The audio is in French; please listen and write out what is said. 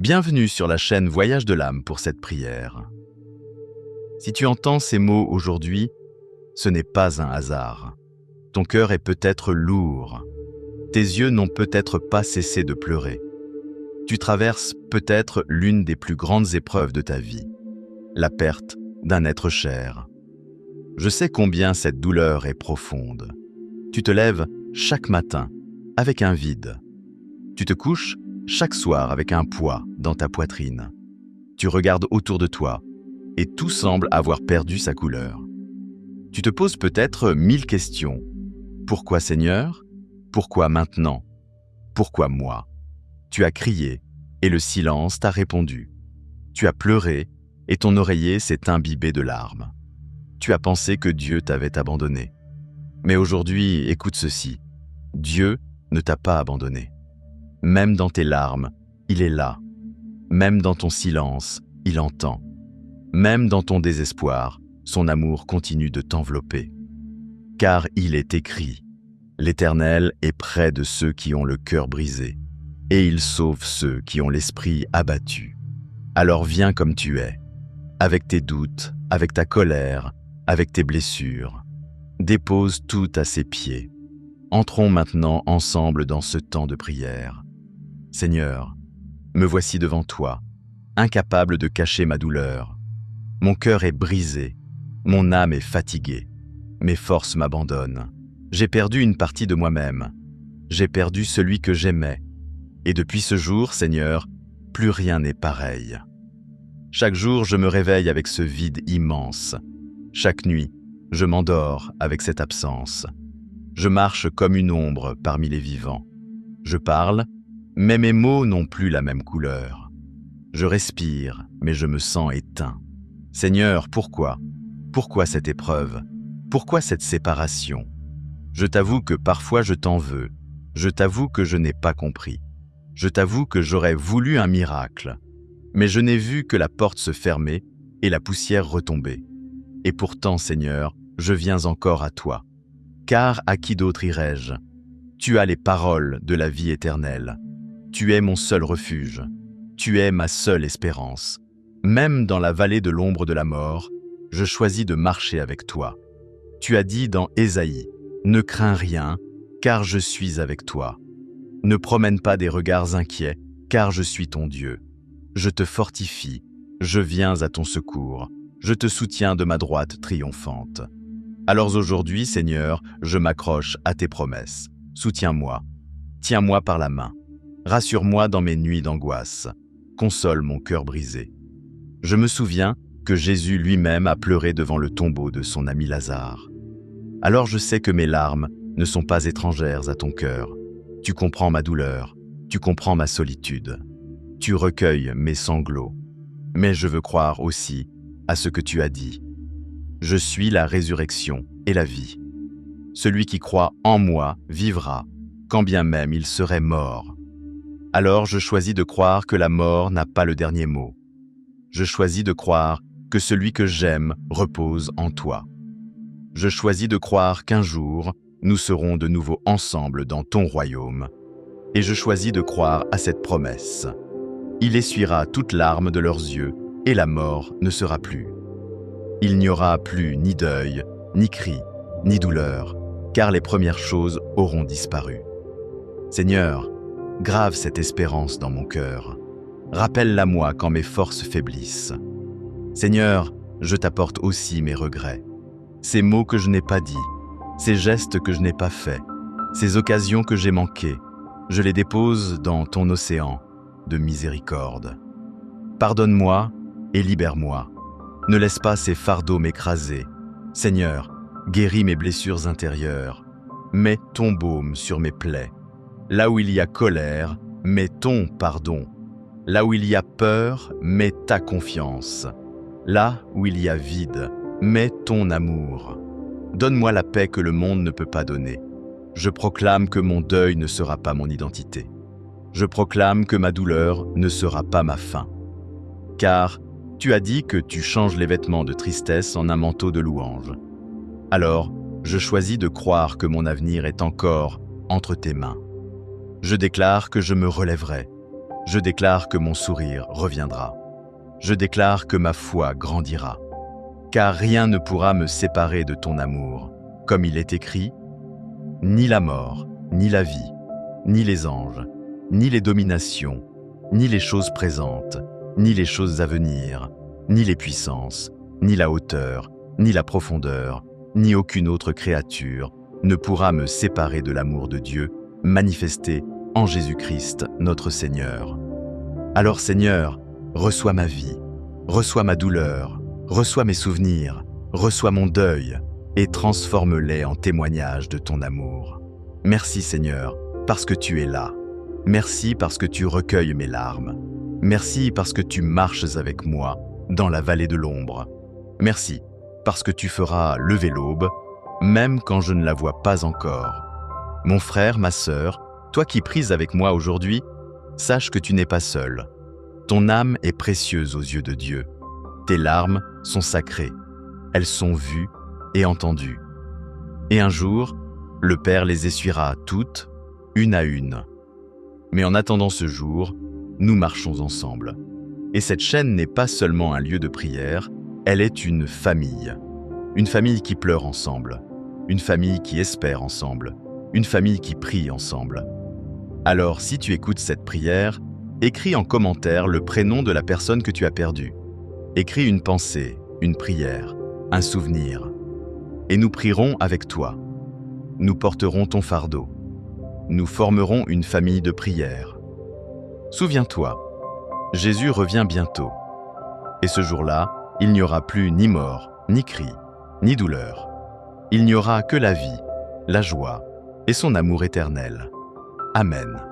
Bienvenue sur la chaîne Voyage de l'âme pour cette prière. Si tu entends ces mots aujourd'hui, ce n'est pas un hasard. Ton cœur est peut-être lourd. Tes yeux n'ont peut-être pas cessé de pleurer. Tu traverses peut-être l'une des plus grandes épreuves de ta vie, la perte d'un être cher. Je sais combien cette douleur est profonde. Tu te lèves chaque matin avec un vide. Tu te couches chaque soir avec un poids dans ta poitrine. Tu regardes autour de toi et tout semble avoir perdu sa couleur. Tu te poses peut-être 1000 questions. Pourquoi Seigneur? Pourquoi maintenant? Pourquoi moi? Tu as crié et le silence t'a répondu. Tu as pleuré et ton oreiller s'est imbibé de larmes. Tu as pensé que Dieu t'avait abandonné. Mais aujourd'hui, écoute ceci. Dieu ne t'a pas abandonné. Même dans tes larmes, il est là. Même dans ton silence, il entend. Même dans ton désespoir, son amour continue de t'envelopper. Car il est écrit, l'Éternel est près de ceux qui ont le cœur brisé, et il sauve ceux qui ont l'esprit abattu. Alors viens comme tu es, avec tes doutes, avec ta colère, avec tes blessures. Dépose tout à ses pieds. Entrons maintenant ensemble dans ce temps de prière. Seigneur, me voici devant toi, incapable de cacher ma douleur. Mon cœur est brisé, mon âme est fatiguée, mes forces m'abandonnent. J'ai perdu une partie de moi-même, j'ai perdu celui que j'aimais. Et depuis ce jour, Seigneur, plus rien n'est pareil. Chaque jour, je me réveille avec ce vide immense. Chaque nuit, je m'endors avec cette absence. Je marche comme une ombre parmi les vivants. Je parle, mais mes mots n'ont plus la même couleur. Je respire, mais je me sens éteint. Seigneur, pourquoi? Pourquoi cette épreuve? Pourquoi cette séparation? Je t'avoue que parfois je t'en veux. Je t'avoue que je n'ai pas compris. Je t'avoue que j'aurais voulu un miracle. Mais je n'ai vu que la porte se fermer et la poussière retomber. Et pourtant, Seigneur, je viens encore à toi. Car à qui d'autre irai-je? Tu as les paroles de la vie éternelle. Tu es mon seul refuge. Tu es ma seule espérance. Même dans la vallée de l'ombre de la mort, je choisis de marcher avec toi. Tu as dit dans Ésaïe, « Ne crains rien, car je suis avec toi. Ne promène pas des regards inquiets, car je suis ton Dieu. Je te fortifie, je viens à ton secours, je te soutiens de ma droite triomphante. » Alors aujourd'hui, Seigneur, je m'accroche à tes promesses. Soutiens-moi, tiens-moi par la main. Rassure-moi dans mes nuits d'angoisse. Console mon cœur brisé. Je me souviens que Jésus lui-même a pleuré devant le tombeau de son ami Lazare. Alors je sais que mes larmes ne sont pas étrangères à ton cœur. Tu comprends ma douleur, tu comprends ma solitude. Tu recueilles mes sanglots. Mais je veux croire aussi à ce que tu as dit. Je suis la résurrection et la vie. Celui qui croit en moi vivra, quand bien même il serait mort. Alors je choisis de croire que la mort n'a pas le dernier mot. Je choisis de croire que celui que j'aime repose en toi. Je choisis de croire qu'un jour, nous serons de nouveau ensemble dans ton royaume. Et je choisis de croire à cette promesse. Il essuiera toute larme de leurs yeux et la mort ne sera plus. Il n'y aura plus ni deuil, ni cri, ni douleur, car les premières choses auront disparu. Seigneur, grave cette espérance dans mon cœur. Rappelle-la-moi quand mes forces faiblissent. Seigneur, je t'apporte aussi mes regrets. Ces mots que je n'ai pas dits, ces gestes que je n'ai pas faits, ces occasions que j'ai manquées, je les dépose dans ton océan de miséricorde. Pardonne-moi et libère-moi. Ne laisse pas ces fardeaux m'écraser. Seigneur, guéris mes blessures intérieures. Mets ton baume sur mes plaies. Là où il y a colère, mets ton pardon. Là où il y a peur, mets ta confiance. Là où il y a vide, mets ton amour. Donne-moi la paix que le monde ne peut pas donner. Je proclame que mon deuil ne sera pas mon identité. Je proclame que ma douleur ne sera pas ma fin. Car tu as dit que tu changes les vêtements de tristesse en un manteau de louange. Alors, je choisis de croire que mon avenir est encore entre tes mains. Je déclare que je me relèverai. Je déclare que mon sourire reviendra. Je déclare que ma foi grandira. Car rien ne pourra me séparer de ton amour. Comme il est écrit, ni la mort, ni la vie, ni les anges, ni les dominations, ni les choses présentes, ni les choses à venir, ni les puissances, ni la hauteur, ni la profondeur, ni aucune autre créature ne pourra me séparer de l'amour de Dieu manifesté en Jésus-Christ notre Seigneur. Alors Seigneur, reçois ma vie, reçois ma douleur, reçois mes souvenirs, reçois mon deuil et transforme-les en témoignage de ton amour. Merci Seigneur, parce que tu es là. Merci parce que tu recueilles mes larmes. Merci parce que tu marches avec moi dans la vallée de l'ombre. Merci parce que tu feras lever l'aube, même quand je ne la vois pas encore. Mon frère, ma sœur, toi qui pries avec moi aujourd'hui, sache que tu n'es pas seul. Ton âme est précieuse aux yeux de Dieu. Tes larmes sont sacrées. Elles sont vues et entendues. Et un jour, le Père les essuiera toutes, une à une. Mais en attendant ce jour, nous marchons ensemble. Et cette chaîne n'est pas seulement un lieu de prière, elle est une famille. Une famille qui pleure ensemble. Une famille qui espère ensemble. Une famille qui prie ensemble. Alors, si tu écoutes cette prière, écris en commentaire le prénom de la personne que tu as perdue. Écris une pensée, une prière, un souvenir. Et nous prierons avec toi. Nous porterons ton fardeau. Nous formerons une famille de prière. Souviens-toi, Jésus revient bientôt. Et ce jour-là, il n'y aura plus ni mort, ni cri, ni douleur. Il n'y aura que la vie, la joie et son amour éternel. Amen.